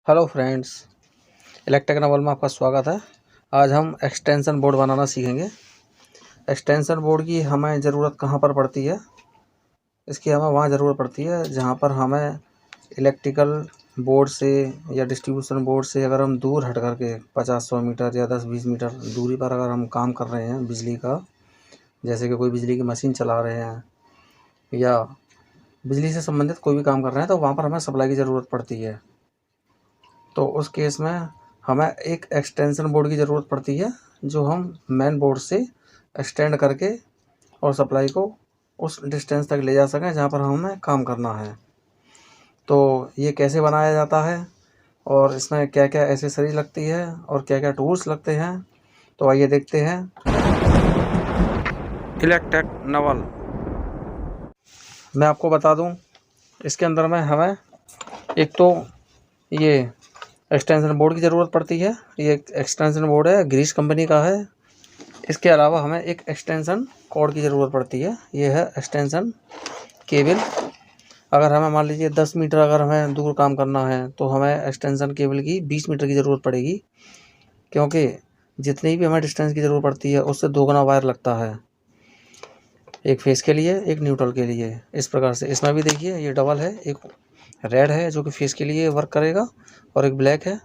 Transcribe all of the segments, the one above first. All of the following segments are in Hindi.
हेलो फ्रेंड्स, इलेक्ट्रिक नवल में आपका स्वागत है। आज हम एक्सटेंशन बोर्ड बनाना सीखेंगे। एक्सटेंशन बोर्ड की हमें ज़रूरत कहाँ पर पड़ती है? इसकी हमें वहाँ ज़रूरत पड़ती है जहाँ पर हमें इलेक्ट्रिकल बोर्ड से या डिस्ट्रीब्यूशन बोर्ड से अगर हम दूर हट कर के 50-100 मीटर या 10-20 मीटर दूरी पर अगर हम काम कर रहे हैं बिजली का, जैसे कि कोई बिजली की मशीन चला रहे हैं या बिजली से संबंधित कोई भी काम कर रहे हैं, तो वहाँ पर हमें सप्लाई की ज़रूरत पड़ती है। तो उस केस में हमें एक एक्सटेंशन बोर्ड की ज़रूरत पड़ती है जो हम मेन बोर्ड से एक्सटेंड करके और सप्लाई को उस डिस्टेंस तक ले जा सकें जहाँ पर हमें काम करना है। तो ये कैसे बनाया जाता है और इसमें क्या क्या एसेसरी लगती है और क्या क्या टूल्स लगते हैं, तो आइए देखते हैं। इलेक्ट्रिक नवल मैं आपको बता दूं, इसके अंदर में हमें एक तो ये एक्सटेंशन बोर्ड की ज़रूरत पड़ती है। ये एक्सटेंशन बोर्ड है, ग्रीस कंपनी का है। इसके अलावा हमें एक एक्सटेंशन कॉर्ड की ज़रूरत पड़ती है। ये है एक्सटेंशन केबल। अगर हमें मान लीजिए 10 मीटर अगर हमें दूर काम करना है तो हमें एक्सटेंशन केबल की 20 मीटर की ज़रूरत पड़ेगी, क्योंकि जितनी भी हमें डिस्टेंस की ज़रूरत पड़ती है उससे 2 गुना वायर लगता है, एक फेस के लिए एक न्यूट्रल के लिए। इस प्रकार से इसमें भी देखिए ये डबल है, एक रेड है जो कि फेस के लिए वर्क करेगा और एक ब्लैक है।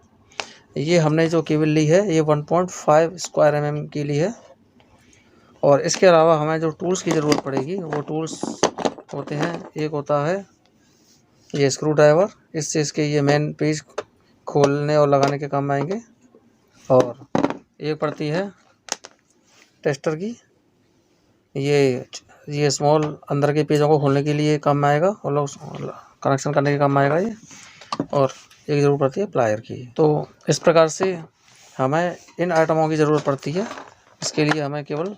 ये हमने जो केबल ली है ये 1.5 स्क्वायर mm की ली है। और इसके अलावा हमें जो टूल्स की ज़रूरत पड़ेगी वो टूल्स होते हैं, एक होता है ये स्क्रू ड्राइवर, इससे इसके ये मेन पेज खोलने और लगाने के काम में आएंगे। और एक पड़ती है टेस्टर की, ये स्मॉल अंदर के पेजों को खोलने के लिए काम में आएगा और लोग कनेक्शन करने के काम में आएगा ये। और एक ज़रूरत पड़ती है प्लायर की। तो इस प्रकार से हमें इन आइटमों की ज़रूरत पड़ती है। इसके लिए हमें केवल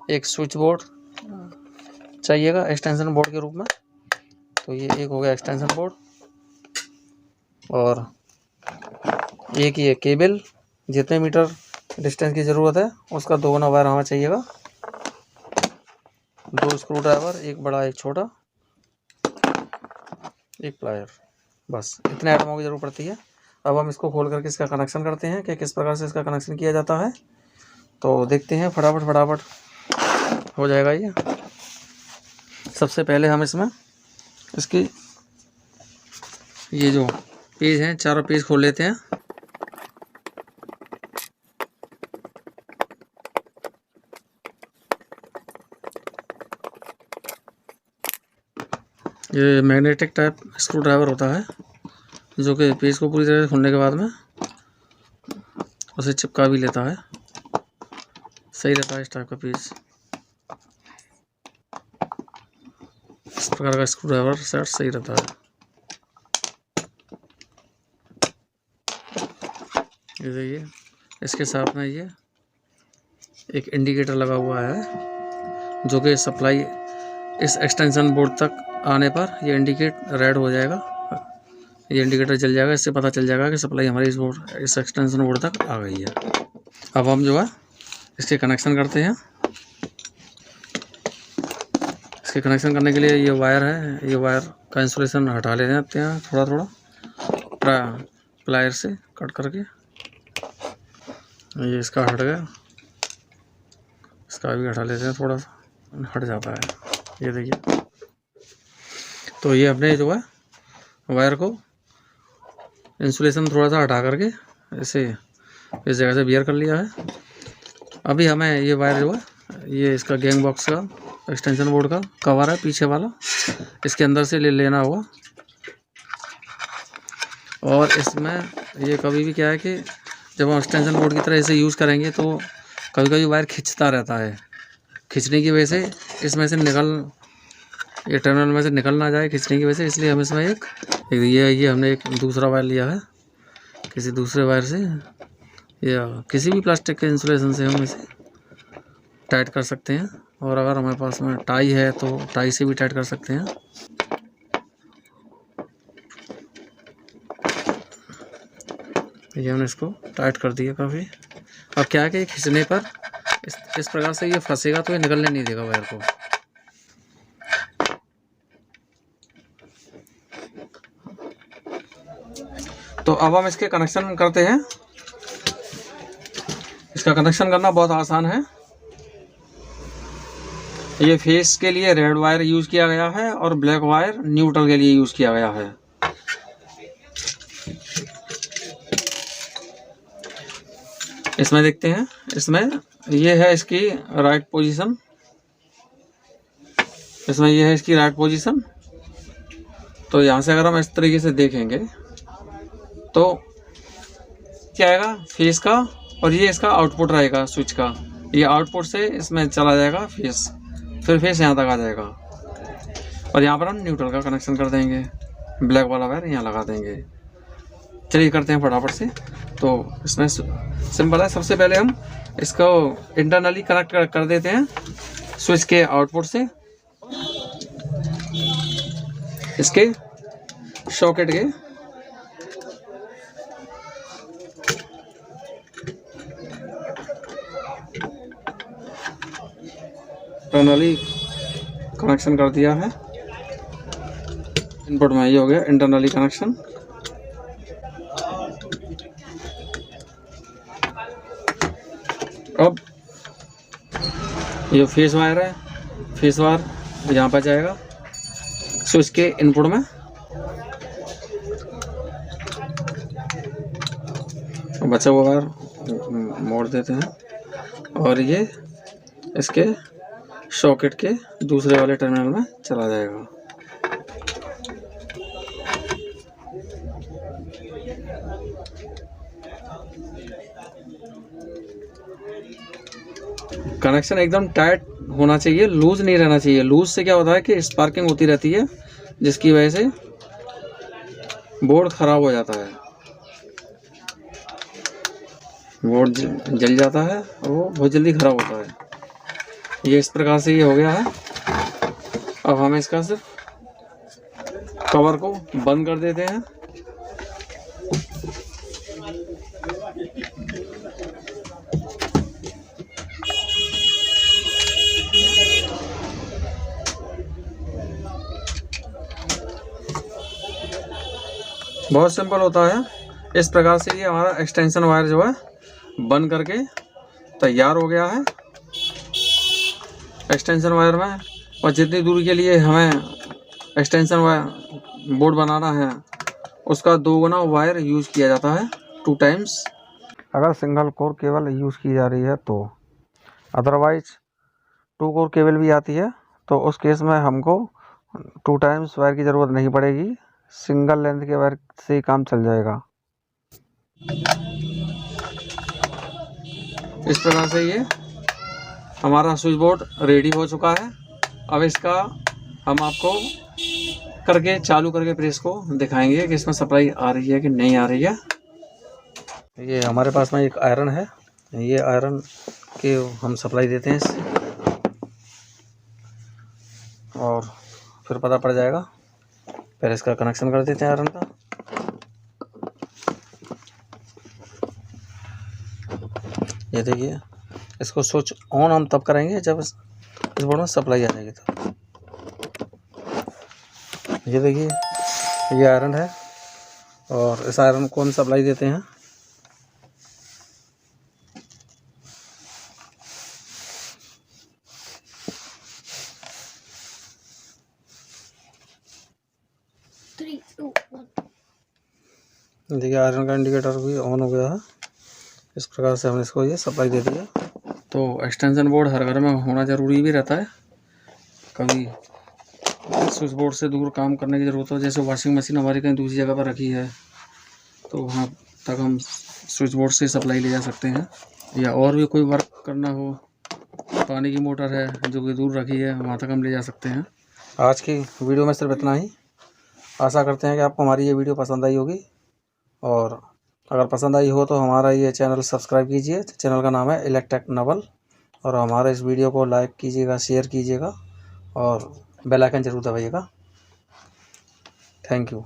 एक स्विच बोर्ड चाहिएगा एक्सटेंशन बोर्ड के रूप में। तो ये एक हो गया एक्सटेंशन बोर्ड, और एक ये केबल, जितने मीटर डिस्टेंस की ज़रूरत है उसका 2 गुना वायर हमें चाहिएगा। 2 स्क्रू ड्राइवर, एक बड़ा एक छोटा, एक प्लायर, बस इतने आइटमों की ज़रूरत पड़ती है। अब हम इसको खोल करके इसका कनेक्शन करते हैं कि किस प्रकार से इसका कनेक्शन किया जाता है। तो देखते हैं, फटाफट हो जाएगा ये। सबसे पहले हम इसमें इसकी ये जो पेज हैं, चारों पेज खोल लेते हैं। ये मैग्नेटिक टाइप स्क्रू ड्राइवर होता है जो कि पेज को पूरी तरह से खोलने के बाद में उसे चिपका भी लेता है। सही रहता है इस टाइप का पेज। इस प्रकार का स्क्रू ड्राइवर सेट सही रहता है। ये देखिए, इसके साथ में ये एक इंडिकेटर लगा हुआ है जो कि सप्लाई इस एक्सटेंशन बोर्ड तक आने पर ये इंडिकेट रेड हो जाएगा, ये इंडिकेटर जल जाएगा। इससे पता चल जाएगा कि सप्लाई हमारी इस एक्सटेंशन बोर्ड तक आ गई है। अब हम जो है इसके कनेक्शन करते हैं। इसके कनेक्शन करने के लिए ये वायर है, ये वायर का इंसुलेशन हटा लेते हैं थोड़ा थोड़ा प्लायर से कट करके। ये इसका हट गया, इसका भी हटा लेते हैं, थोड़ा सा हट जाता है, ये देखिए। तो ये अपने जो है वायर को इंसुलेशन थोड़ा सा हटा करके इसे इस जगह से बियर कर लिया है। अभी हमें ये वायर जो है ये इसका गैंग बॉक्स का एक्सटेंशन बोर्ड का कवर है पीछे वाला, इसके अंदर से ले लेना होगा। और इसमें ये कभी भी क्या है कि जब हम एक्सटेंशन बोर्ड की तरह इसे यूज़ करेंगे तो कभी कभी वायर खिंचता रहता है। खिंचने की वजह से इसमें से ये टर्मिनल में से निकल ना जाए खिंचने की वजह से, इसलिए हम इसमें एक ये हमने एक दूसरा वायर लिया है किसी दूसरे वायर से, या किसी भी प्लास्टिक के इंसुलेशन से हम इसे टाइट कर सकते हैं। और अगर हमारे पास में टाई है तो टाई से भी टाइट कर सकते हैं। ये हमने इसको टाइट कर दिया काफ़ी। अब क्या है कि खींचने पर इस प्रकार से ये फंसेगा तो ये निकलने नहीं देगा वायर को। तो अब हम इसके कनेक्शन करते हैं। इसका कनेक्शन करना बहुत आसान है। ये फेस के लिए रेड वायर यूज़ किया गया है और ब्लैक वायर न्यूट्रल के लिए यूज़ किया गया है। इसमें देखते हैं, इसमें ये है इसकी राइट पोजीशन, इसमें ये है इसकी राइट पोजीशन। तो यहाँ से अगर हम इस तरीके से देखेंगे तो क्या आएगा, फेस का, और ये इसका आउटपुट रहेगा स्विच का। ये आउटपुट से इसमें चला जाएगा फेस, फिर फेस यहाँ तक आ जाएगा और यहाँ पर हम न्यूट्रल का कनेक्शन कर देंगे, ब्लैक वाला वायर यहाँ लगा देंगे। चलिए करते हैं फटाफट से। तो इसमें सिंपल है, सबसे पहले हम इसको इंटरनली कनेक्ट कर देते हैं स्विच के आउटपुट से इसके सॉकेट के। इंटरनली कनेक्शन कर दिया है, इनपुट में ये हो गया इंटरनली कनेक्शन। अब ये फेस वायर है, फेस वायर यहाँ पर जाएगा स्विच के इनपुट में। बचा हुआ वायर मोड़ देते हैं और ये इसके सॉकेट के दूसरे वाले टर्मिनल में चला जाएगा। कनेक्शन एकदम टाइट होना चाहिए, लूज नहीं रहना चाहिए। लूज से क्या होता है कि स्पार्किंग होती रहती है, जिसकी वजह से बोर्ड खराब हो जाता है, बोर्ड जल जाता है और वो बहुत जल्दी खराब होता है। ये इस प्रकार से ये हो गया है। अब हम इसका सिर्फ कवर को बंद कर देते हैं। बहुत सिंपल होता है। इस प्रकार से ये हमारा एक्सटेंशन वायर जो है बंद करके तैयार हो गया है। एक्सटेंशन वायर में और जितनी दूरी के लिए हमें एक्सटेंशन वायर बोर्ड बनाना है उसका 2 गुना वायर यूज़ किया जाता है, 2 टाइम्स। अगर सिंगल कोर केबल यूज़ की जा रही है तो, अदरवाइज 2 कोर केबल भी आती है तो उस केस में हमको 2 टाइम्स वायर की ज़रूरत नहीं पड़ेगी, सिंगल लेंथ के वायर से ही काम चल जाएगा। इस प्रकार से ये हमारा स्विच बोर्ड रेडी हो चुका है। अब इसका हम आपको करके चालू करके प्रेस को दिखाएंगे कि इसमें सप्लाई आ रही है कि नहीं आ रही है। ये हमारे पास में एक आयरन है, ये आयरन के हम सप्लाई देते हैं इससे और फिर पता पड़ जाएगा। पहले इसका कनेक्शन कर देते हैं आयरन का। ये देखिए, इसको स्विच ऑन हम तब करेंगे जब इस बोर्ड में सप्लाई आ जाएगी। तो ये देखिए, ये आयरन है और इस आयरन को हम सप्लाई देते हैं। देखिए आयरन का इंडिकेटर भी ऑन हो गया है। इस प्रकार से हमने इसको ये सप्लाई दे दिया। तो एक्सटेंशन बोर्ड हर घर में होना ज़रूरी भी रहता है। कभी स्विच बोर्ड से दूर काम करने की ज़रूरत हो, जैसे वॉशिंग मशीन हमारी कहीं दूसरी जगह पर रखी है तो वहाँ तक हम स्विच बोर्ड से सप्लाई ले जा सकते हैं, या और भी कोई वर्क करना हो, पानी की मोटर है जो कि दूर रखी है वहाँ तक हम ले जा सकते हैं। आज की वीडियो में सिर्फ इतना ही। आशा करते हैं कि आपको हमारी ये वीडियो पसंद आई होगी, और अगर पसंद आई हो तो हमारा ये चैनल सब्सक्राइब कीजिए। चैनल का नाम है इलेक्टेक नवल, और हमारे इस वीडियो को लाइक कीजिएगा, शेयर कीजिएगा और बेल आइकन जरूर दबाइएगा। Thank you.